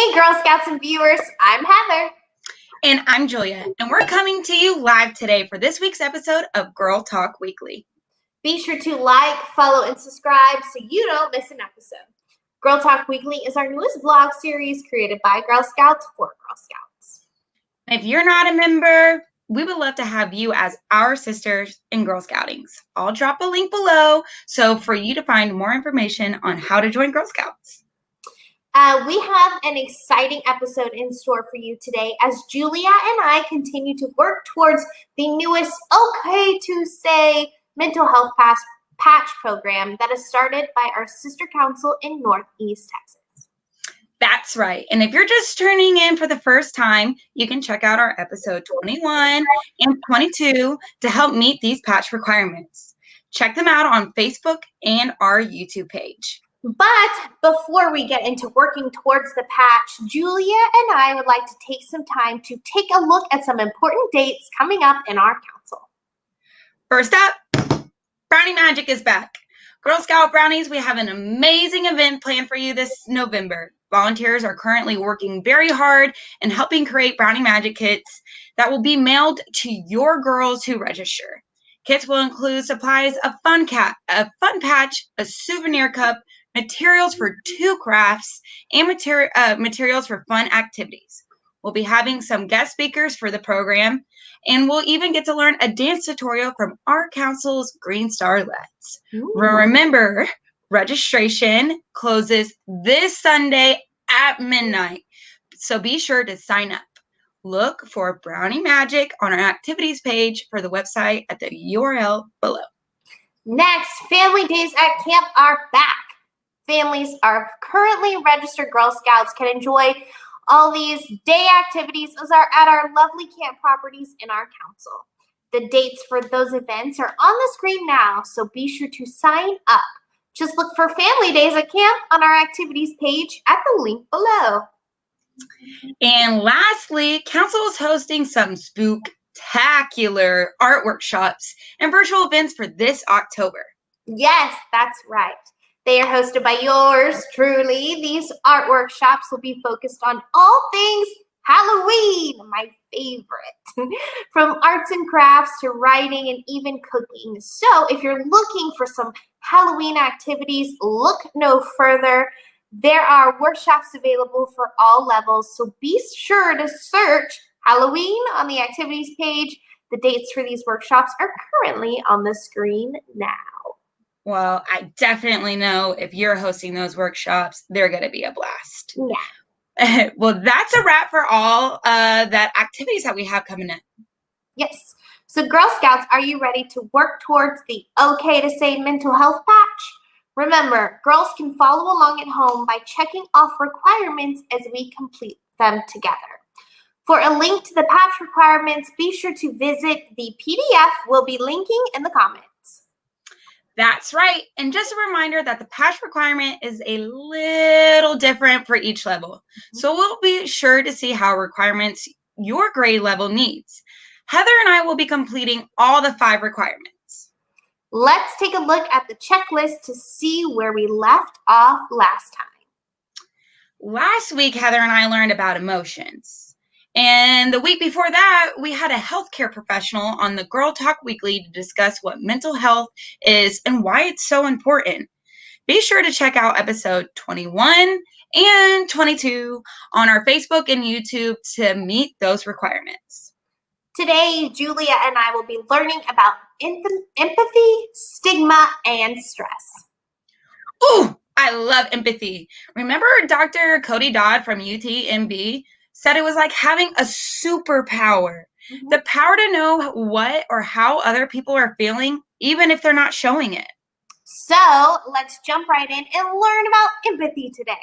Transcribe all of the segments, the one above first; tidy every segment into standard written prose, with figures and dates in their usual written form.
Hey, Girl Scouts and viewers, I'm Heather. And I'm Julia, and we're coming to you live today for this week's episode of Girl Talk Weekly. Be sure to like, follow, and subscribe so you don't miss an episode. Girl Talk Weekly is our newest vlog series created by Girl Scouts for Girl Scouts. If you're not a member, we would love to have you as our sisters in Girl Scoutings. I'll drop a link below so for you to find more information on how to join Girl Scouts. We have an exciting episode in store for you today as Julia and I continue to work towards the newest Okay to Say mental health patch program that is started by our sister council in Northeast Texas. That's right. And if you're just tuning in for the first time, you can check out our episode 21 and 22 to help meet these patch requirements. Check them out on Facebook and our YouTube page. But before we get into working towards the patch, Julia and I would like to take some time to take a look at some important dates coming up in our council. First up, Brownie Magic is back. Girl Scout Brownies, we have an amazing event planned for you this November. Volunteers are currently working very hard and helping create Brownie Magic kits that will be mailed to your girls who register. Kits will include supplies, a fun patch, a souvenir cup, materials for 2 crafts, and materials for fun activities. We'll be having some guest speakers for the program, and we'll even get to learn a dance tutorial from our council's Green Starlets. Remember, registration closes this Sunday at midnight, so be sure to sign up. Look for Brownie Magic on our activities page for the website at the URL below. Next, Family Days at Camp are back. Families are currently registered Girl Scouts can enjoy all these day activities at our lovely camp properties in our council. The dates for those events are on the screen now, so be sure to sign up. Just look for Family Days at Camp on our activities page at the link below. And lastly, council is hosting some spooktacular art workshops and virtual events for this October. Yes, that's right. They are hosted by yours truly. These art workshops will be focused on all things Halloween, my favorite, from arts and crafts to writing and even cooking. So if you're looking for some Halloween activities, look no further. There are workshops available for all levels, so be sure to search Halloween on the activities page. The dates for these workshops are currently on the screen now. Well, I definitely know if you're hosting those workshops, they're going to be a blast. Yeah. Well, that's a wrap for all that activities that we have coming up. Yes. So Girl Scouts, are you ready to work towards the Okay to Say mental health patch? Remember, girls can follow along at home by checking off requirements as we complete them together. For a link to the patch requirements, be sure to visit the PDF we'll be linking in the comments. That's right. And just a reminder that the patch requirement is a little different for each level. So we'll be sure to see how requirements your grade level needs. Heather and I will be completing all the 5 requirements. Let's take a look at the checklist to see where we left off last time. Last week, Heather and I learned about emotions. And the week before that, we had a healthcare professional on the Girl Talk Weekly to discuss what mental health is and why it's so important. Be sure to check out episode 21 and 22 on our Facebook and YouTube to meet those requirements. Today, Julia and I will be learning about empathy, stigma, and stress. Ooh, I love empathy. Remember Dr. Cody Dodd from UTMB said it was like having a superpower. The power to know what or how other people are feeling, even if they're not showing it. So let's jump right in and learn about empathy today.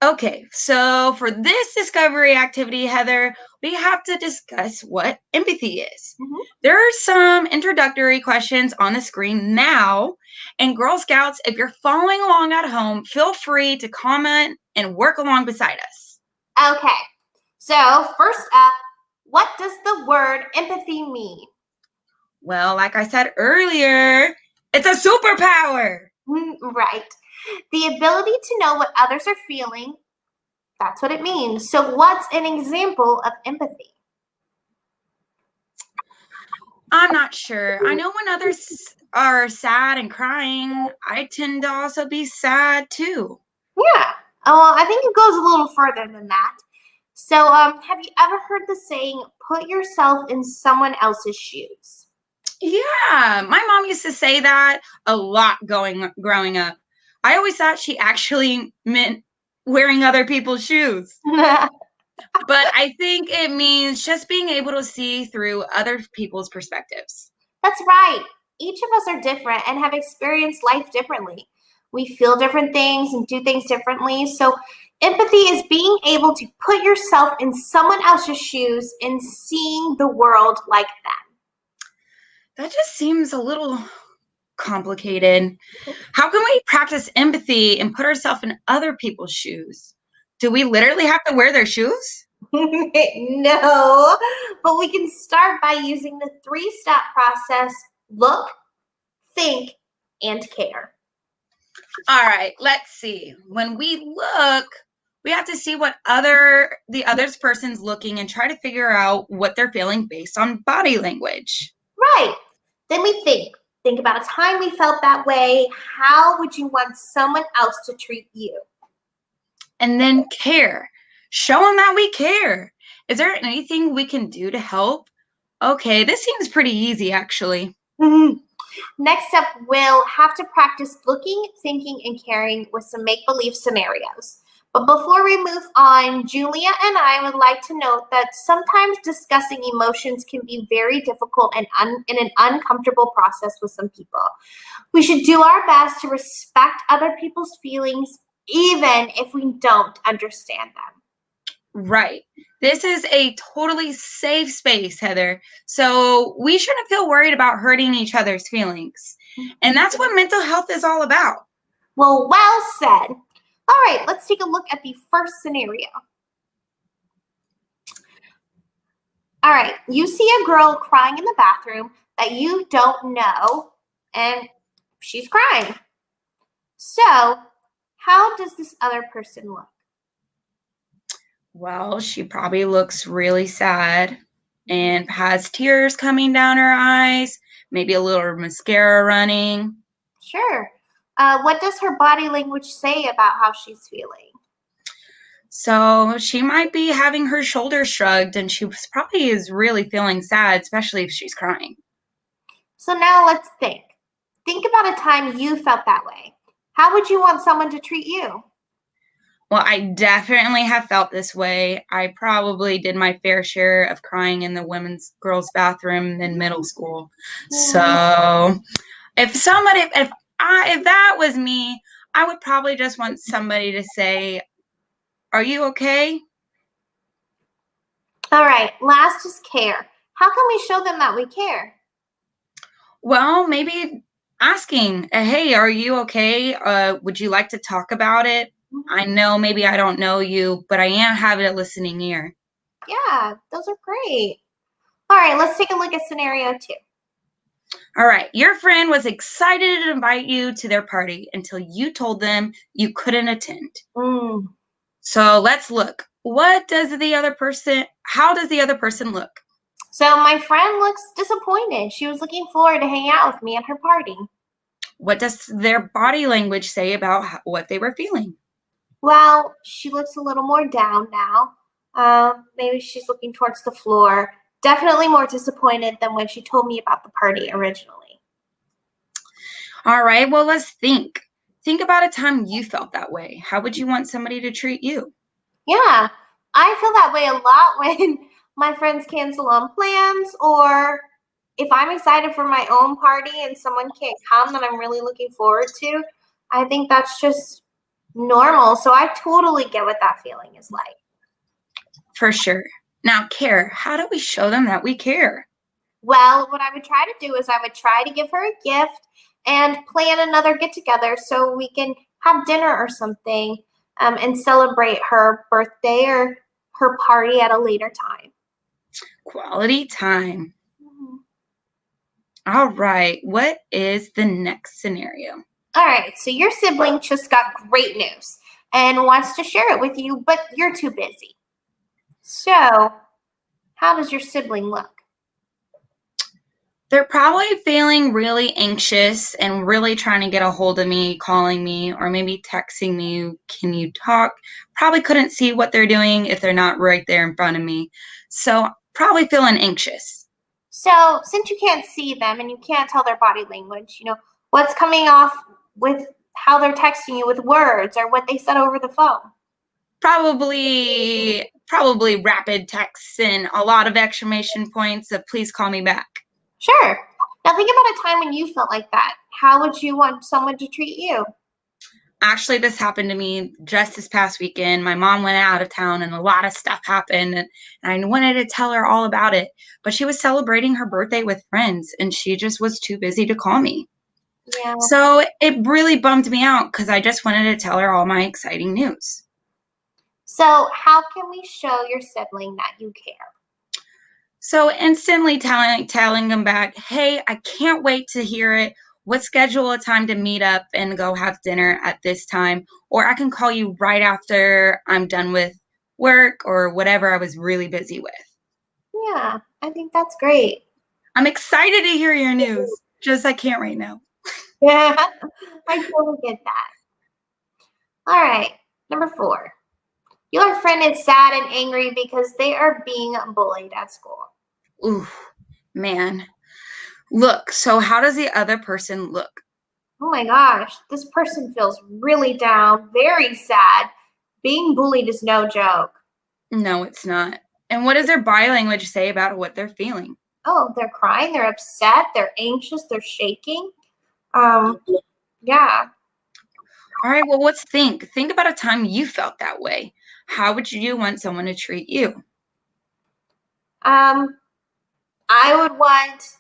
Okay, so for this discovery activity, Heather, we have to discuss what empathy is. There are some introductory questions on the screen now. And Girl Scouts, if you're following along at home, feel free to comment and work along beside us. Okay, so first up, what does the word empathy mean? Well, like I said earlier, it's a superpower. Right. The ability to know what others are feeling That's what it means. So what's an example of empathy? I'm not sure. I know when others are sad and crying, I tend to also be sad too. Yeah. Well, I think it goes a little further than that. So, have you ever heard the saying, put yourself in someone else's shoes? Yeah, my mom used to say that a lot growing up. I always thought she actually meant wearing other people's shoes. But I think it means just being able to see through other people's perspectives. That's right. Each of us are different and have experienced life differently. We feel different things and do things differently. So, empathy is being able to put yourself in someone else's shoes and seeing the world like them. That just seems a little complicated. How can we practice empathy and put ourselves in other people's shoes? Do we literally have to wear their shoes? No, but we can start by using the 3-step process: look, think, and care. All right, let's see. When we look, we have to see what the other person's looking and try to figure out what they're feeling based on body language. Right. Then we think. Think about a time we felt that way. How would you want someone else to treat you? And then care. Show them that we care. Is there anything we can do to help? Okay, this seems pretty easy, actually. Next up, we'll have to practice looking, thinking, and caring with some make-believe scenarios. But before we move on, Julia and I would like to note that sometimes discussing emotions can be very difficult and an uncomfortable process with some people. We should do our best to respect other people's feelings, even if we don't understand them. Right. This is a totally safe space, Heather. So we shouldn't feel worried about hurting each other's feelings. And that's what mental health is all about. Well said. All right, let's take a look at the first scenario. All right, you see a girl crying in the bathroom that you don't know, and she's crying. So, how does this other person look? Well, she probably looks really sad and has tears coming down her eyes, maybe a little mascara running. Sure. What does her body language say about how she's feeling? So she might be having her shoulders shrugged, and she probably is really feeling sad, especially if she's crying. So now let's think. Think about a time you felt that way. How would you want someone to treat you? Well, I definitely have felt this way. I probably did my fair share of crying in the girls' bathroom in middle school. So if that was me, I would probably just want somebody to say, "Are you okay?" All right, last is care. How can we show them that we care? Well, maybe asking, "Hey, are you okay? Would you like to talk about it? I know maybe I don't know you, but I am having a listening ear." Yeah, those are great. All right, let's take a look at scenario 2. All right, your friend was excited to invite you to their party until you told them you couldn't attend. So let's look. How does the other person look? So my friend looks disappointed. She was looking forward to hanging out with me at her party. What does their body language say about what they were feeling? Well, she looks a little more down now. Maybe she's looking towards the floor. Definitely more disappointed than when she told me about the party originally. All right, well, let's think. Think about a time you felt that way. How would you want somebody to treat you? Yeah, I feel that way a lot when my friends cancel on plans, or if I'm excited for my own party and someone can't come that I'm really looking forward to. I think that's just normal. So I totally get what that feeling is like. For sure. Now, care. How do we show them that we care? Well, what I would try to do is I would try to give her a gift and plan another get together so we can have dinner or something and celebrate her birthday or her party at a later time. Quality time. All right. What is the next scenario? All right. So your sibling just got great news. and wants to share it with you, but you're too busy. So, how does your sibling look? They're probably feeling really anxious and really trying to get a hold of me, calling me, or maybe texting me, can you talk? Probably couldn't see what they're doing if they're not right there in front of me. So probably feeling anxious. So, since you can't see them and you can't tell their body language, what's coming off with how they're texting you with words or what they said over the phone? Probably rapid texts and a lot of exclamation points of please call me back. Sure. Now think about a time when you felt like that. How would you want someone to treat you? Actually, this happened to me just this past weekend. My mom went out of town and a lot of stuff happened, and I wanted to tell her all about it, but she was celebrating her birthday with friends and she just was too busy to call me. Yeah. So it really bummed me out because I just wanted to tell her all my exciting news. So how can we show your sibling that you care? So instantly telling them back, hey, I can't wait to hear it. Let's schedule a time to meet up and go have dinner at this time. Or I can call you right after I'm done with work or whatever I was really busy with. Yeah, I think that's great. I'm excited to hear your news. Just I can't right now. Yeah, I totally get that. All right, number 4. Your friend is sad and angry because they are being bullied at school. Ooh, man. Look, so how does the other person look? Oh my gosh, this person feels really down, very sad. Being bullied is no joke. No, it's not. And what does their body language say about what they're feeling? Oh, they're crying, they're upset, they're anxious, they're shaking. Yeah. All right, well, let's think. Think about a time you felt that way. How would you want someone to treat you? I would want,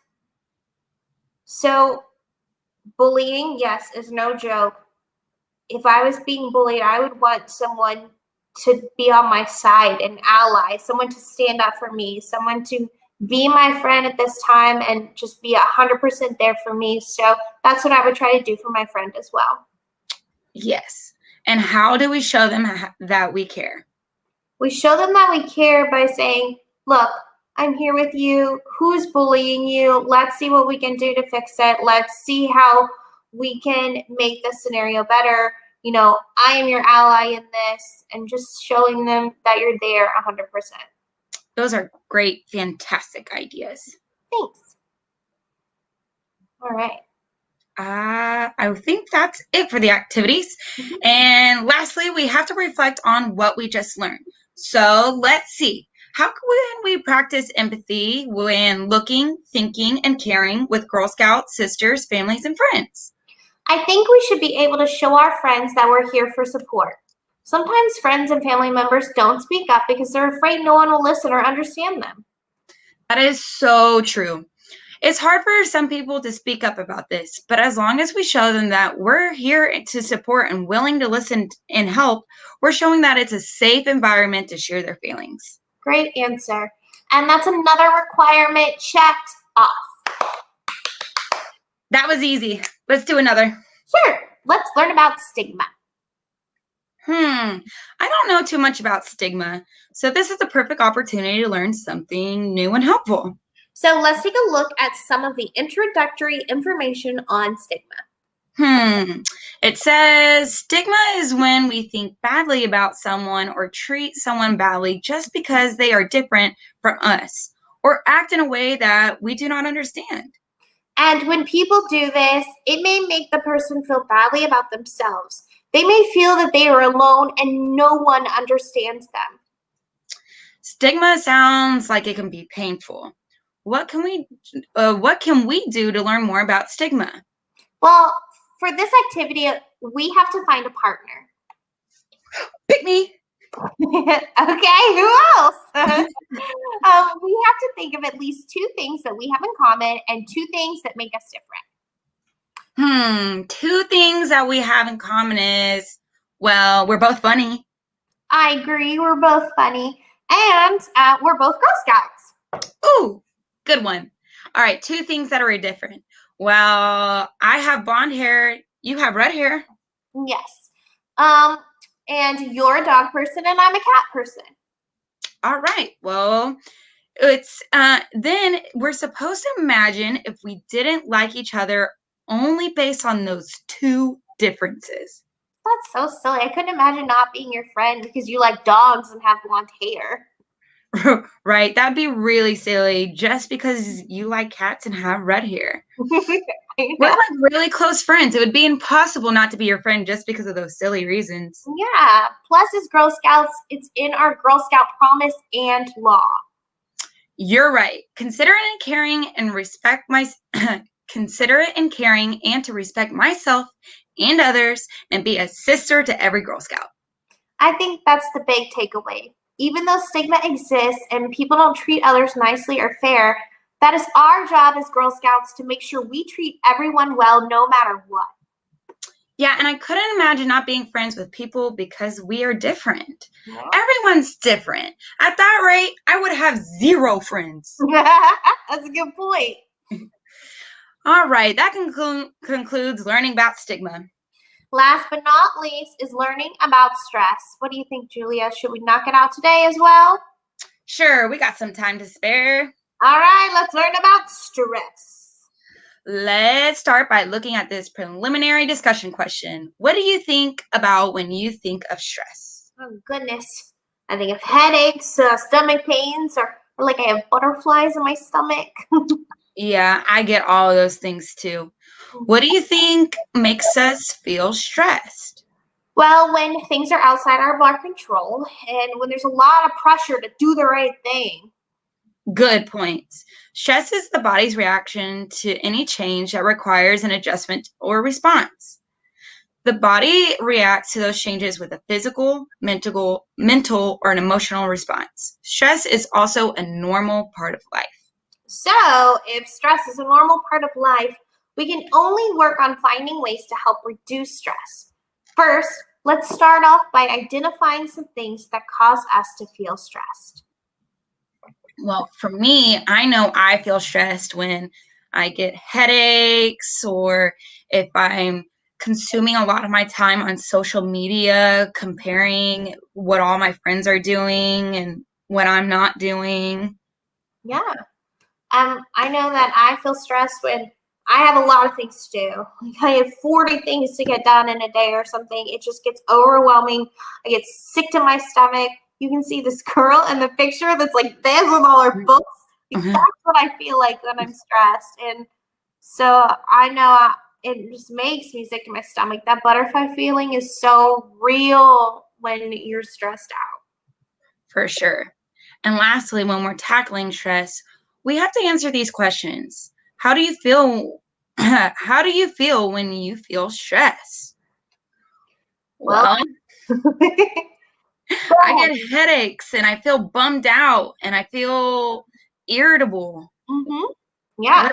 so bullying, yes, is no joke. If I was being bullied, I would want someone to be on my side, an ally, someone to stand up for me, someone to be my friend at this time and just be 100% there for me. So that's what I would try to do for my friend as well. Yes. And how do we show them that we care? We show them that we care by saying, look, I'm here with you. Who's bullying you? Let's see what we can do to fix it. Let's see how we can make this scenario better. I am your ally in this, and just showing them that you're there 100%. Those are great, fantastic ideas. Thanks. All right. I think that's it for the activities. And lastly, we have to reflect on what we just learned. So let's see. How can we practice empathy when looking, thinking, and caring with Girl Scouts, sisters, families, and friends? I think we should be able to show our friends that we're here for support. Sometimes friends and family members don't speak up because they're afraid no one will listen or understand them. That is so true. It's hard for some people to speak up about this, but as long as we show them that we're here to support and willing to listen and help, we're showing that it's a safe environment to share their feelings. Great answer. And that's another requirement checked off. That was easy. Let's do another. Sure. Let's learn about stigma. I don't know too much about stigma, so this is a perfect opportunity to learn something new and helpful. So let's take a look at some of the introductory information on stigma. It says stigma is when we think badly about someone or treat someone badly just because they are different from us or act in a way that we do not understand. And when people do this, it may make the person feel badly about themselves. They may feel that they are alone and no one understands them. Stigma sounds like it can be painful. What can we do to learn more about stigma? Well, for this activity, we have to find a partner. Pick me. Okay, who else? We have to think of at least 2 things that we have in common and 2 things that make us different. 2 things that we have in common is, well, we're both funny. I agree, we're both funny. And we're both Girl Scouts. Ooh, good one. All right, 2 things that are different. Well, I have blonde hair. You have red hair. Yes. And you're a dog person and I'm a cat person. All right. Well, it's then we're supposed to imagine if we didn't like each other only based on those two differences. That's so silly. I couldn't imagine not being your friend because you like dogs and have blonde hair. Right? That'd be really silly just because you like cats and have red hair. We're like really close friends. It would be impossible not to be your friend just because of those silly reasons. Yeah. Plus, as Girl Scouts, it's in our Girl Scout promise and law. You're right. Considerate and caring and respect considerate and caring and to respect myself and others and be a sister to every Girl Scout. I think that's the big takeaway. Even though stigma exists and people don't treat others nicely or fair, that is our job as Girl Scouts to make sure we treat everyone well no matter what. Yeah, and I couldn't imagine not being friends with people because we are different. Yeah. Everyone's different. At that rate, I would have 0 friends. That's a good point. All right, that concludes learning about stigma. Last but not least is learning about stress. What do you think, Julia? Should we knock it out today as well? Sure, we got some time to spare. All right, let's learn about stress. Let's start by looking at this preliminary discussion question. What do you think about when you think of stress? Oh, goodness. I think of headaches, stomach pains, or like I have butterflies in my stomach. Yeah, I get all of those things too. What do you think makes us feel stressed? Well, when things are outside our control and when there's a lot of pressure to do the right thing. Good points. Stress is the body's reaction to any change that requires an adjustment or response. The body reacts to those changes with a physical, mental, or an emotional response. Stress is also a normal part of life. So, if stress is a normal part of life, we can only work on finding ways to help reduce stress. First, let's start off by identifying some things that cause us to feel stressed. Well, for me, I know I feel stressed when I get headaches or if I'm consuming a lot of my time on social media, comparing what all my friends are doing and what I'm not doing. Yeah. I know that I feel stressed when I have a lot of things to do. Like I have 40 things to get done in a day or something. It just gets overwhelming. I get sick to my stomach. You can see this girl in the picture that's like this with all her books. That's what I feel like when I'm stressed. And so I know it just makes me sick to my stomach. That butterfly feeling is so real when you're stressed out. For sure. And lastly, when we're tackling stress, we have to answer these questions. How do you feel? How do you feel when you feel stress? Well, I get headaches and I feel bummed out and I feel irritable. Mm-hmm. Yeah.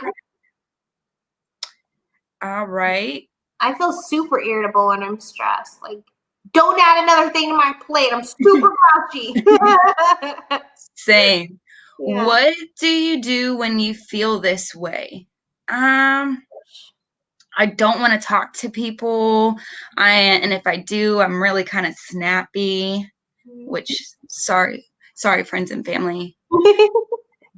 All right. I feel super irritable when I'm stressed. Like, don't add another thing to my plate. I'm super grouchy. Same. Yeah. What do you do when you feel this way? I don't want to talk to people. And if I do, I'm really kind of snappy, which sorry friends and family.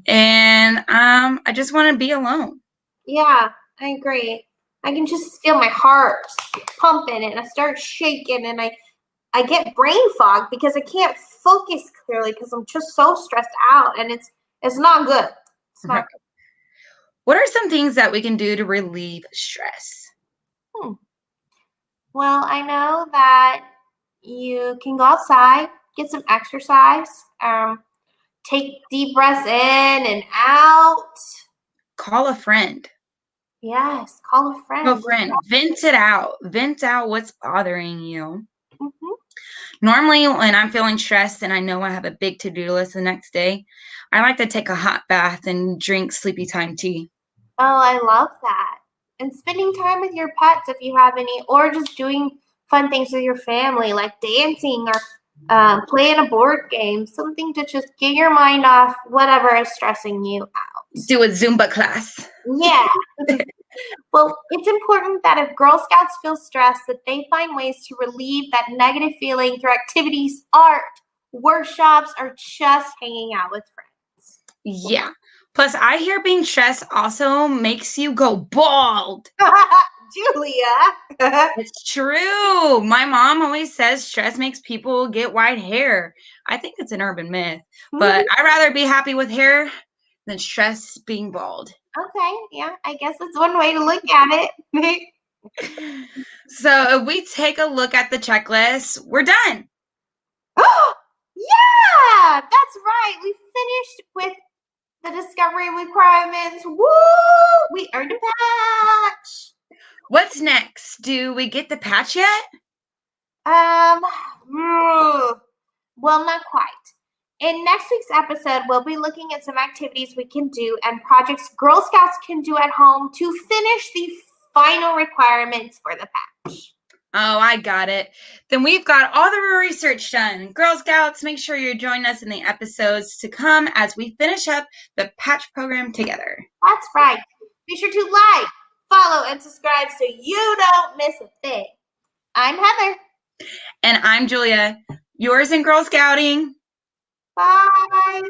And I just want to be alone. Yeah, I agree. I can just feel my heart pumping and I start shaking and I get brain fog because I can't focus clearly because I'm just so stressed out and it's not good. It's not good. What are some things that we can do to relieve stress? Well, I know that you can go outside, get some exercise, take deep breaths in and out. Call a friend. Yes, call a friend. Call a friend. Vent it out. Vent out what's bothering you. Mm-hmm. Normally, when I'm feeling stressed and I know I have a big to-do list the next day, I like to take a hot bath and drink sleepy time tea. Oh, I love that. And spending time with your pets if you have any, or just doing fun things with your family, like dancing or playing a board game, something to just get your mind off whatever is stressing you out. Do a Zumba class. Yeah. Well, it's important that if Girl Scouts feel stressed, that they find ways to relieve that negative feeling through activities, art, workshops, or just hanging out with friends. Yeah. Plus, I hear being stressed also makes you go bald. Julia. It's true. My mom always says stress makes people get white hair. I think it's an urban myth, but I'd rather be happy with hair than stress being bald. Okay, yeah, I guess that's one way to look at it. So if we take a look at the checklist, we're done. Yeah, that's right. We finished with the discovery requirements. Woo! We earned a patch. What's next? Do we get the patch yet? Well, not quite. In next week's episode, we'll be looking at some activities we can do and projects Girl Scouts can do at home to finish the final requirements for the patch. Oh, I got it. Then we've got all the research done. Girl Scouts, make sure you join us in the episodes to come as we finish up the patch program together. That's right. Be sure to like, follow, and subscribe so you don't miss a thing. I'm Heather. And I'm Julia. Yours in Girl Scouting. Bye.